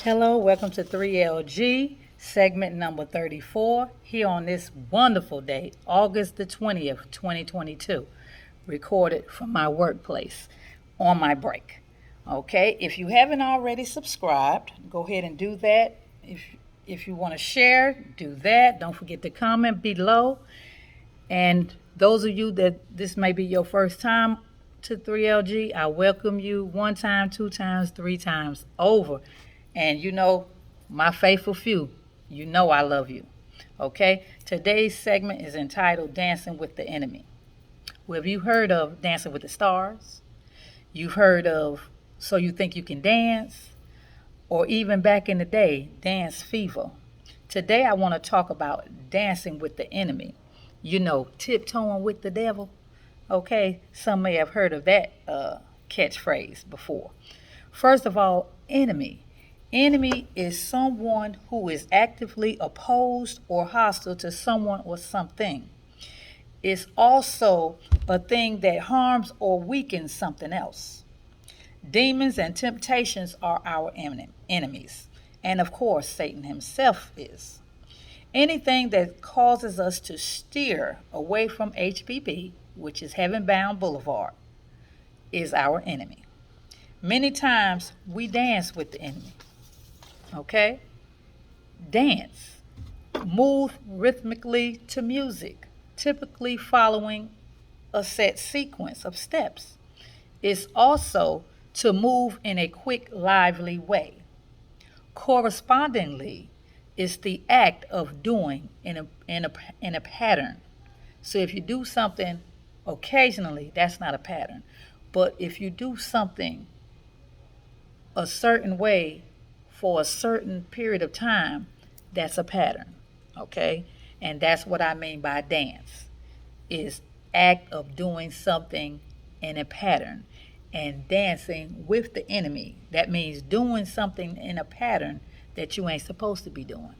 Hello, welcome to 3LG, segment number 34, here on this wonderful day, August the 20th, 2022, recorded from my workplace on my break. Okay, if you haven't already subscribed, go ahead and do that. If you want to share, do that. Don't forget to comment below. And those of you that this may be your first time to 3LG, I welcome you one time, two times, three times over. And my faithful few, I love you. Okay? Today's segment is entitled Dancing with the Enemy. Well, have you heard of Dancing with the Stars? You've heard of So You Think You Can Dance? Or even back in the day, Dance Fever. Today I want to talk about dancing with the enemy. Tiptoeing with the devil. Okay, some may have heard of that catchphrase before. First of all, enemy. Enemy is someone who is actively opposed or hostile to someone or something. It's also a thing that harms or weakens something else. Demons and temptations are our enemies. And of course, Satan himself is. Anything that causes us to steer away from HBB, which is Heaven Bound Boulevard, is our enemy. Many times we dance with the enemy. Okay? Dance. Move rhythmically to music, typically following a set sequence of steps. It's also to move in a quick, lively way. Correspondingly, it's the act of doing in a pattern. So if you do something occasionally, that's not a pattern. But if you do something a certain way for a certain period of time, that's a pattern. Okay? And that's what I mean by dance. Is act of doing something in a pattern and dancing with the enemy. That means doing something in a pattern that you ain't supposed to be doing.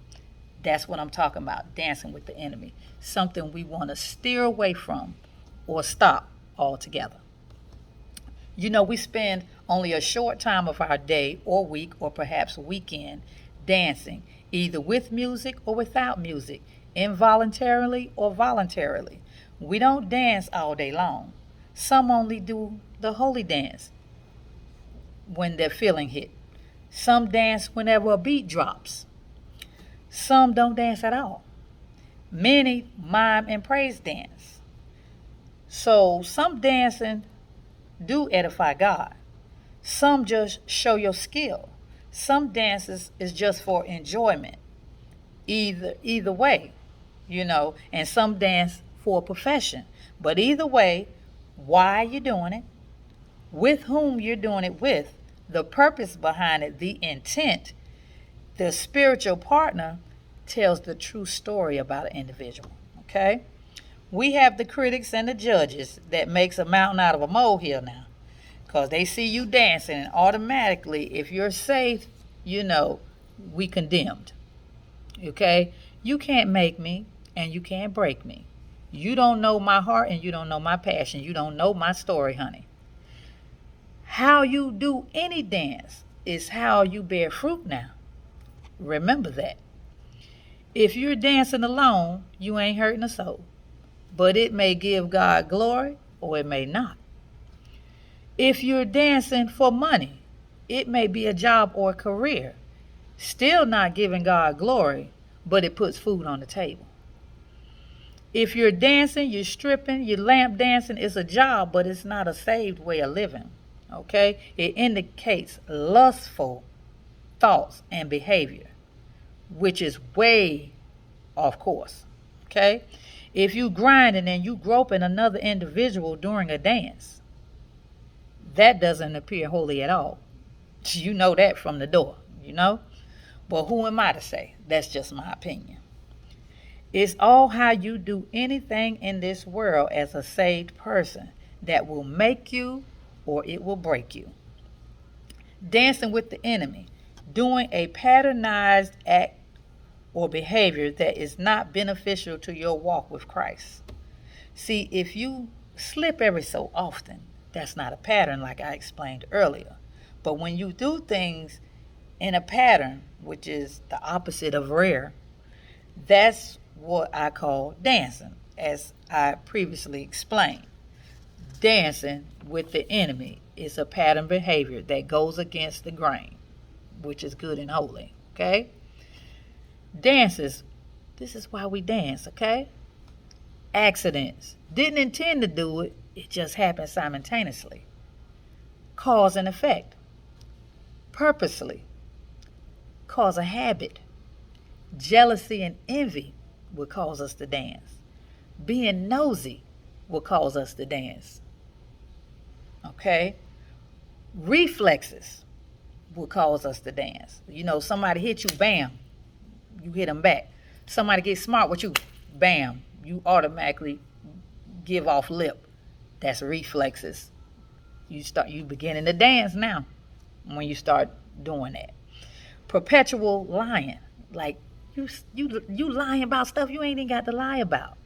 That's what I'm talking about, dancing with the enemy. Something we want to steer away from or stop altogether. We spend only a short time of our day or week or perhaps weekend dancing, either with music or without music, involuntarily or voluntarily. We don't dance all day long. Some only do the holy dance when their feeling hit. Some dance whenever a beat drops. Some don't dance at all. Many mime and praise dance. So some dancing do edify God. Some just show your skill. Some dances is just for enjoyment. Either way, and some dance for a profession. But either way, why you're doing it, with whom you're doing it with, the purpose behind it, the intent, the spiritual partner tells the true story about an individual. Okay? We have the critics and the judges that makes a mountain out of a molehill now. Because they see you dancing and automatically, if you're safe, we condemned. Okay? You can't make me and you can't break me. You don't know my heart and you don't know my passion. You don't know my story, honey. How you do any dance is how you bear fruit now. Remember that. If you're dancing alone, you ain't hurting a soul. But it may give God glory or it may not. If you're dancing for money, it may be a job or a career. Still not giving God glory, but it puts food on the table. If you're dancing, you're stripping, you're lamp dancing, it's a job, but it's not a saved way of living. Okay? It indicates lustful thoughts and behavior, which is way off course. Okay? If you grinding and you groping another individual during a dance, that doesn't appear holy at all. You know that from the door. But who am I to say? That's just my opinion. It's all how you do anything in this world as a saved person that will make you or it will break you. Dancing with the enemy, doing a patternized act or behavior that is not beneficial to your walk with Christ. See, if you slip every so often, that's not a pattern like I explained earlier. But when you do things in a pattern, which is the opposite of rare, that's what I call dancing, as I previously explained. Dancing with the enemy is a pattern behavior that goes against the grain, which is good and holy. Okay? Dances, this is why we dance, okay? Accidents. Didn't intend to do it, it just happened simultaneously. Cause and effect. Purposely. Cause a habit. Jealousy and envy will cause us to dance. Being nosy will cause us to dance. Okay? Reflexes will cause us to dance. You know, somebody hit you, bam, you hit them back. Somebody gets smart with you, bam, you automatically give off lip. That's reflexes. You beginning to dance now when you start doing that. Perpetual lying, like you lying about stuff you ain't even got to lie about.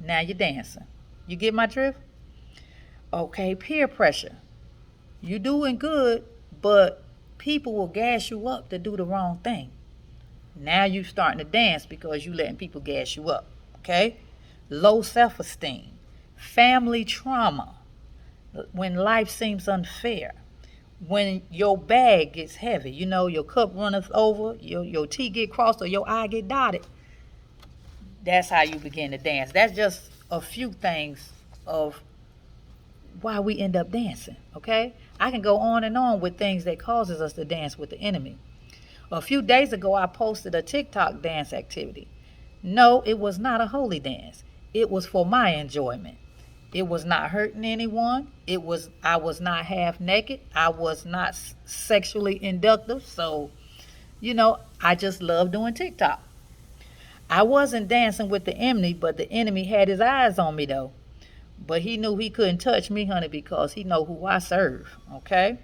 Now you're dancing. You get my drift? Okay, peer pressure. You doing good, but people will gas you up to do the wrong thing. Now you starting to dance because you letting people gas you up. Okay? Low self-esteem. Family trauma. When life seems unfair. When your bag gets heavy, you know, your cup runneth over, your T get crossed or your I get dotted. That's how you begin to dance. That's just a few things of why we end up dancing, okay? I can go on and on with things that causes us to dance with the enemy. A few days ago, I posted a TikTok dance activity. No, it was not a holy dance. It was for my enjoyment. It was not hurting anyone. I was not half naked. I was not sexually inductive. So, you know, I just love doing TikTok. I wasn't dancing with the enemy, but the enemy had his eyes on me though. But he knew he couldn't touch me, honey, because he know who I serve, okay?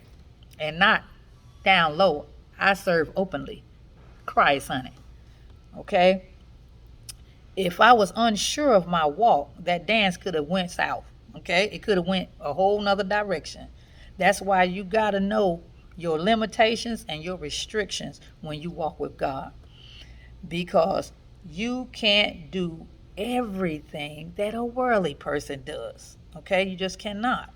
And not down low. I serve openly. Christ, honey. Okay? If I was unsure of my walk, that dance could have went south. Okay? It could have went a whole nother direction. That's why you got to know your limitations and your restrictions when you walk with God. Because you can't do everything that a worldly person does. Okay? You just cannot.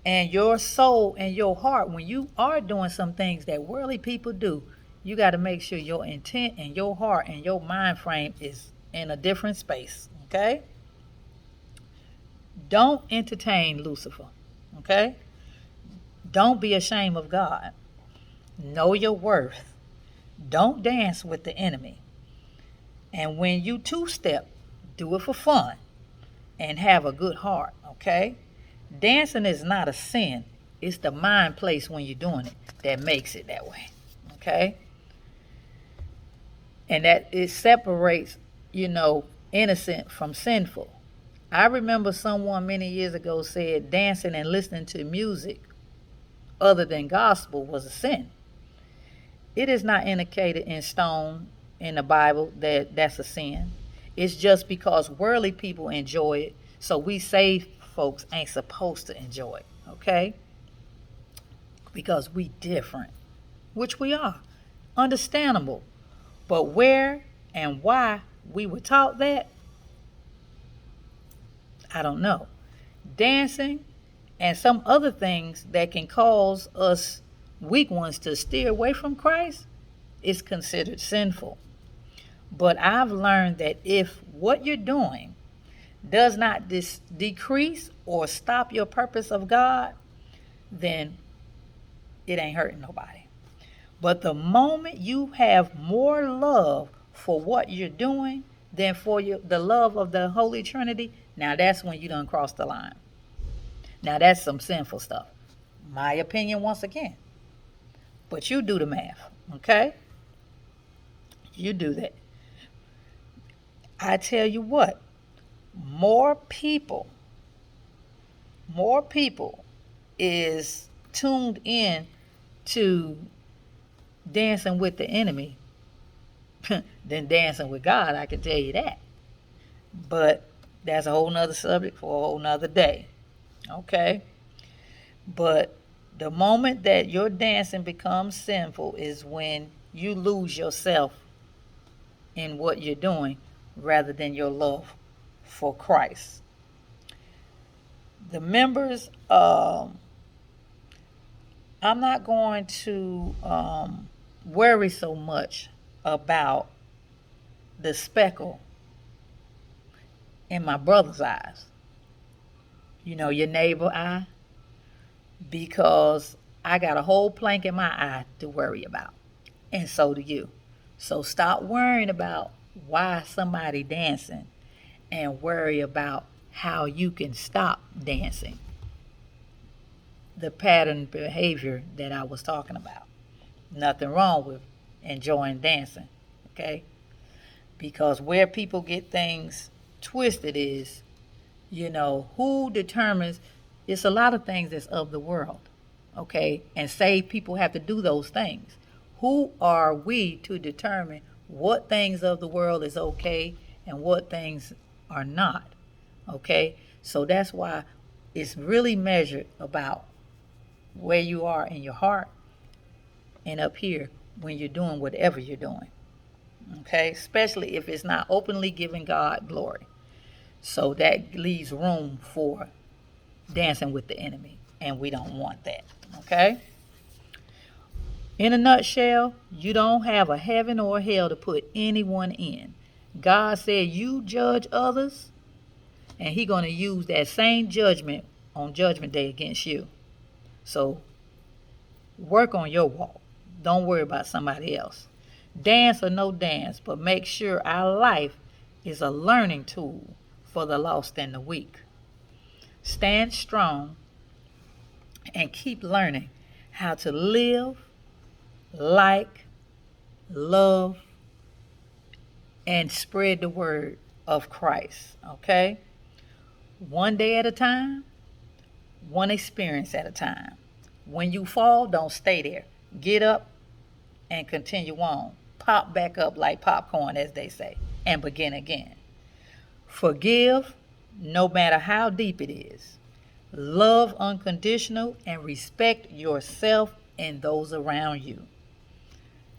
And your soul and your heart, when you are doing some things that worldly people do, you got to make sure your intent and your heart and your mind frame is in a different space. Okay? Don't entertain Lucifer. Okay? Don't be ashamed of God. Know your worth. Don't dance with the enemy. And when you two-step, do it for fun and have a good heart, okay? Dancing is not a sin. It's the mind place when you're doing it that makes it that way, okay? And that it separates, you know, innocent from sinful. I remember someone many years ago said dancing and listening to music other than gospel was a sin. It is not indicated in stone in the Bible that that's a sin. It's just because worldly people enjoy it, so we saved folks ain't supposed to enjoy it, okay? Because we different, which we are. Understandable. But where and why we were taught that, I don't know. Dancing and some other things that can cause us weak ones to steer away from Christ is considered sinful. But I've learned that if what you're doing does not decrease or stop your purpose of God, then it ain't hurting nobody. But the moment you have more love for what you're doing than for the love of the Holy Trinity, now that's when you done crossed the line. Now that's some sinful stuff. My opinion once again. But you do the math, okay? You do that. I tell you what, more people is tuned in to dancing with the enemy than dancing with God, I can tell you that. But that's a whole nother subject for a whole nother day. Okay? But The moment that your dancing becomes sinful is when you lose yourself in what you're doing rather than your love for Christ. The members, I'm not going to worry so much about the speckle in my brother's eyes, your neighbor eye, because I got a whole plank in my eye to worry about, and so do you. So stop worrying about why somebody dancing and worry about how you can stop dancing. The pattern behavior that I was talking about. Nothing wrong with enjoying dancing, okay? Because where people get things twisted is, who determines, it's a lot of things that's of the world, okay? And saved people have to do those things. Who are we to determine what things of the world is okay and what things are not, okay? So that's why it's really measured about where you are in your heart and up here when you're doing whatever you're doing, okay? Especially if it's not openly giving God glory. So that leaves room for dancing with the enemy, and we don't want that, okay? In a nutshell, you don't have a heaven or a hell to put anyone in. God said you judge others, and He's going to use that same judgment on Judgment Day against you. So work on your walk. Don't worry about somebody else. Dance or no dance, but make sure our life is a learning tool for the lost and the weak. Stand strong and keep learning how to live, like, love, and spread the word of Christ, okay? One day at a time, one experience at a time. When you fall, don't stay there. Get up and continue on. Pop back up like popcorn, as they say, and begin again. Forgive no matter how deep it is. Love unconditional and respect yourself and those around you.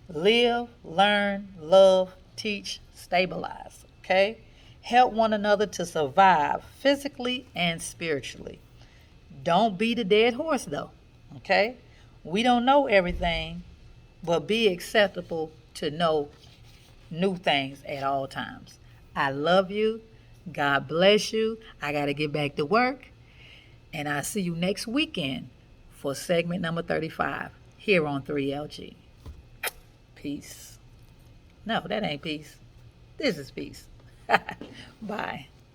Live, learn, love, teach, stabilize, okay? Help one another to survive physically and spiritually. Don't beat a dead horse though, okay? We don't know everything, but be acceptable to know new things at all times. I love you. God bless you. I got to get back to work. And I'll see you next weekend for segment number 35 here on 3LG. Peace. No, that ain't peace. This is peace. Bye.